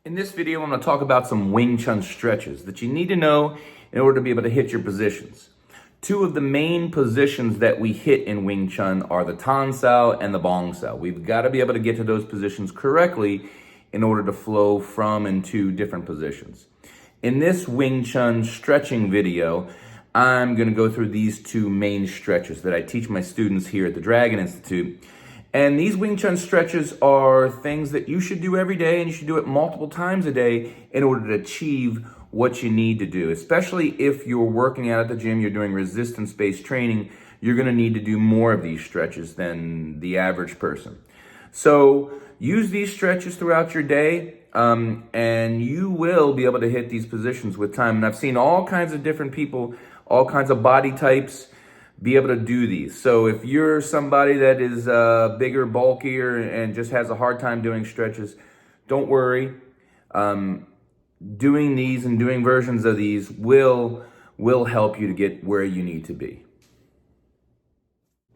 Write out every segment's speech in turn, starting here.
In this video, I'm going to talk about some Wing Chun stretches that you need to know in order to be able to hit your positions. Two of the main positions that we hit in Wing Chun are the Tan Sao and the Bong Sao. We've got to be able to get to those positions correctly in order to flow from and to different positions. In this Wing Chun stretching video, I'm going to go through these two main stretches that I teach my students here at the Dragon Institute. And these Wing Chun stretches are things that you should do every day, and you should do it multiple times a day in order to achieve what you need to do. Especially if you're working out at the gym, you're doing resistance-based training, you're going to need to do more of these stretches than the average person. So use these stretches throughout your day, and you will be able to hit these positions with time. And I've seen all kinds of different people, all kinds of body types, be able to do these. So if you're somebody that is bigger, bulkier, and just has a hard time doing stretches, don't worry. Doing these and doing versions of these will help you to get where you need to be.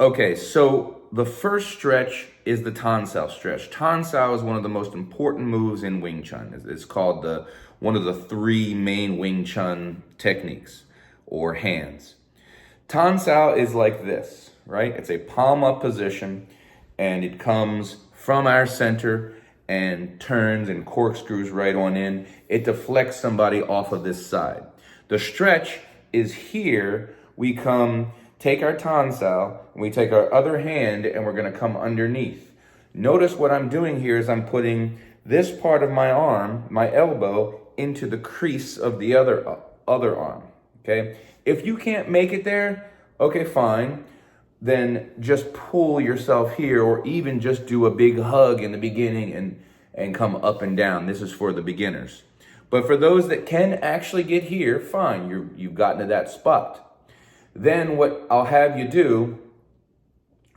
Okay, so the first stretch is the Tan Sao stretch. Tan Sao is one of the most important moves in Wing Chun. It's called one of the three main Wing Chun techniques or hands. Tan Sao is like this, right? It's a palm up position, and it comes from our center and turns and corkscrews right on in. It deflects somebody off of this side. The stretch is here. We take our Tan Sao, and we take our other hand, and we're gonna come underneath. Notice what I'm doing here is I'm putting this part of my arm, my elbow, into the crease of the other arm, okay? If you can't make it there, okay, fine. Then just pull yourself here, or even just do a big hug in the beginning and come up and down. This is for the beginners. But for those that can actually get here, fine, you've gotten to that spot. Then what I'll have you do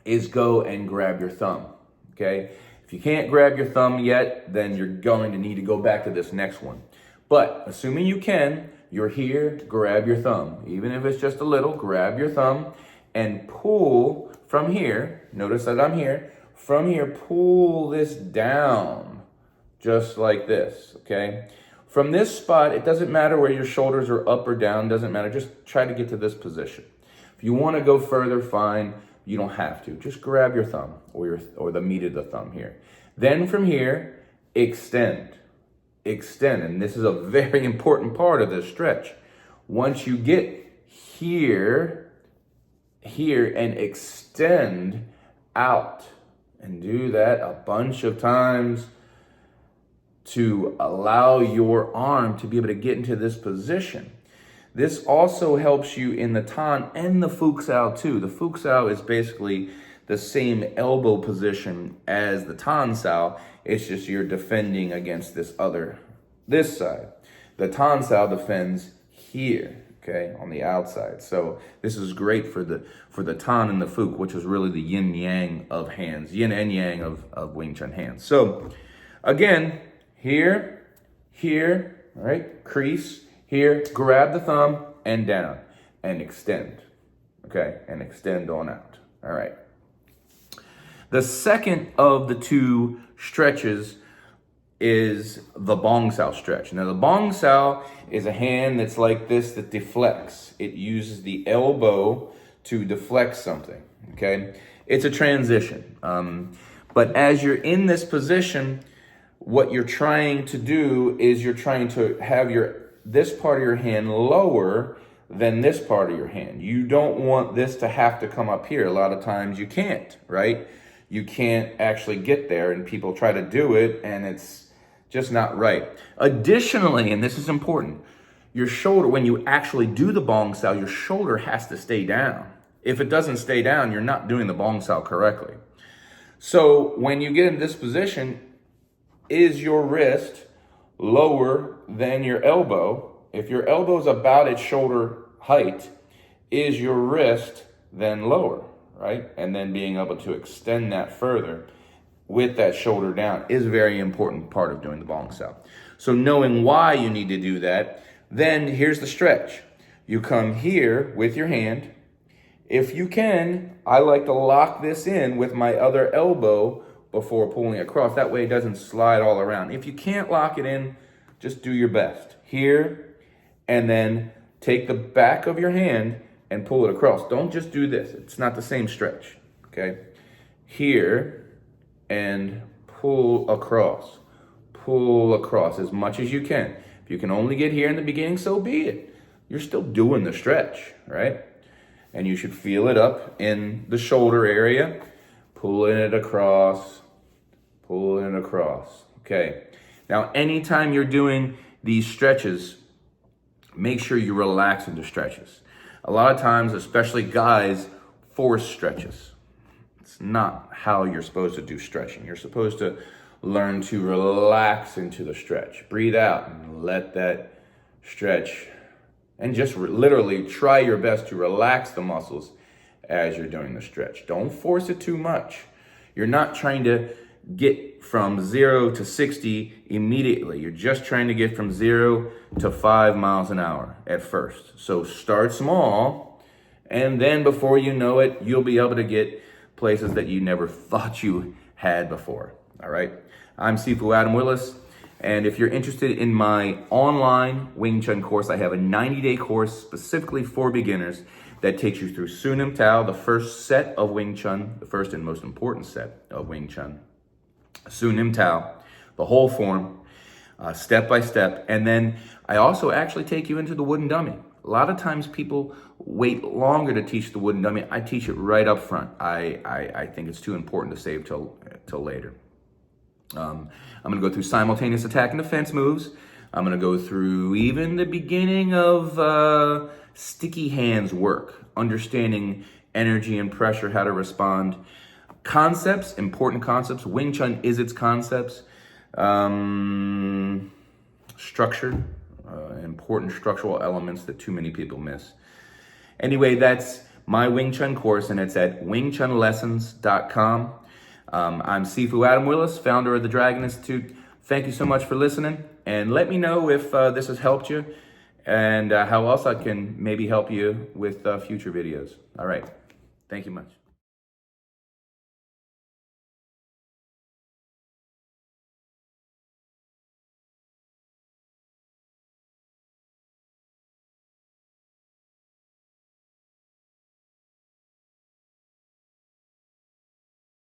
is go and grab your thumb, okay? If you can't grab your thumb yet, then you're going to need to go back to this next one. But assuming you can, you're here, grab your thumb. Even if it's just a little, grab your thumb and pull from here. Notice that I'm here. From here, pull this down, just like this, okay? From this spot, it doesn't matter where your shoulders are up or down, doesn't matter. Just try to get to this position. If you want to go further, fine. You don't have to. Just grab your thumb or the meat of the thumb here. Then from here, extend. Extend, and this is a very important part of this stretch. Once you get here and extend out, and do that a bunch of times to allow your arm to be able to get into this position. This also helps you in the Tan and the Fuk Sao too. The Fuk Sao is basically the same elbow position as the Tan Sao. It's just you're defending against this side. The Tan Sao defends here, okay, on the outside. So this is great for the Tan and the Fuk, which is really the Yin Yang of hands, Yin and Yang of Wing Chun hands. So again, here, all right, crease, here, grab the thumb and down and extend, okay, and extend on out, all right. The second of the two stretches is the Bong Sao stretch. Now the Bong Sao is a hand that's like this that deflects. It uses the elbow to deflect something, okay? It's a transition. But as you're in this position, what you're trying to do is you're trying to have this part of your hand lower than this part of your hand. You don't want this to have to come up here. A lot of times you can't, right? You can't actually get there, and people try to do it, and it's just not right. Additionally, and this is important, your shoulder, when you actually do the Bong Sao, your shoulder has to stay down. If it doesn't stay down, you're not doing the Bong Sao correctly. So when you get in this position, is your wrist lower than your elbow? If your elbow is about its shoulder height, is your wrist then lower? Right? And then being able to extend that further with that shoulder down is a very important part of doing the Bong Sao. So knowing why you need to do that, then here's the stretch. You come here with your hand. If you can, I like to lock this in with my other elbow before pulling across. That way it doesn't slide all around. If you can't lock it in, just do your best. Here, and then take the back of your hand and pull it across. Don't just do this. It's not the same stretch, okay? Here, and pull across. Pull across as much as you can. If you can only get here in the beginning, so be it. You're still doing the stretch, right? And you should feel it up in the shoulder area. Pulling it across, pulling it across. Okay. Now, anytime you're doing these stretches, make sure you relax into stretches. A lot of times, especially guys, force stretches. It's not how you're supposed to do stretching. You're supposed to learn to relax into the stretch. Breathe out and let that stretch, and just literally try your best to relax the muscles as you're doing the stretch. Don't force it too much. You're not trying to get from 0 to 60 immediately. You're just trying to get from 0 to 5 miles an hour at first. So start small, and then before you know it, you'll be able to get places that you never thought you had before. All right. I'm Sifu Adam Williss. And if you're interested in my online Wing Chun course, I have a 90-day course specifically for beginners that takes you through Sunim Tao, the first set of Wing Chun, the first and most important set of Wing Chun. Sunim Tao, the whole form, step by step. And then I also actually take you into the wooden dummy. A lot of times people wait longer to teach the wooden dummy. I teach it right up front. I think it's too important to save till later. I'm going to go through simultaneous attack and defense moves. I'm going to go through even the beginning of sticky hands work, understanding energy and pressure, how to respond. Concepts, important concepts. Wing Chun is its concepts. Structure, important structural elements that too many people miss. Anyway, that's my Wing Chun course, and it's at wingchunlessons.com. I'm Sifu Adam Williss, founder of the Dragon Institute. Thank you so much for listening, and let me know if this has helped you and how else I can maybe help you with future videos. All right. Thank you much.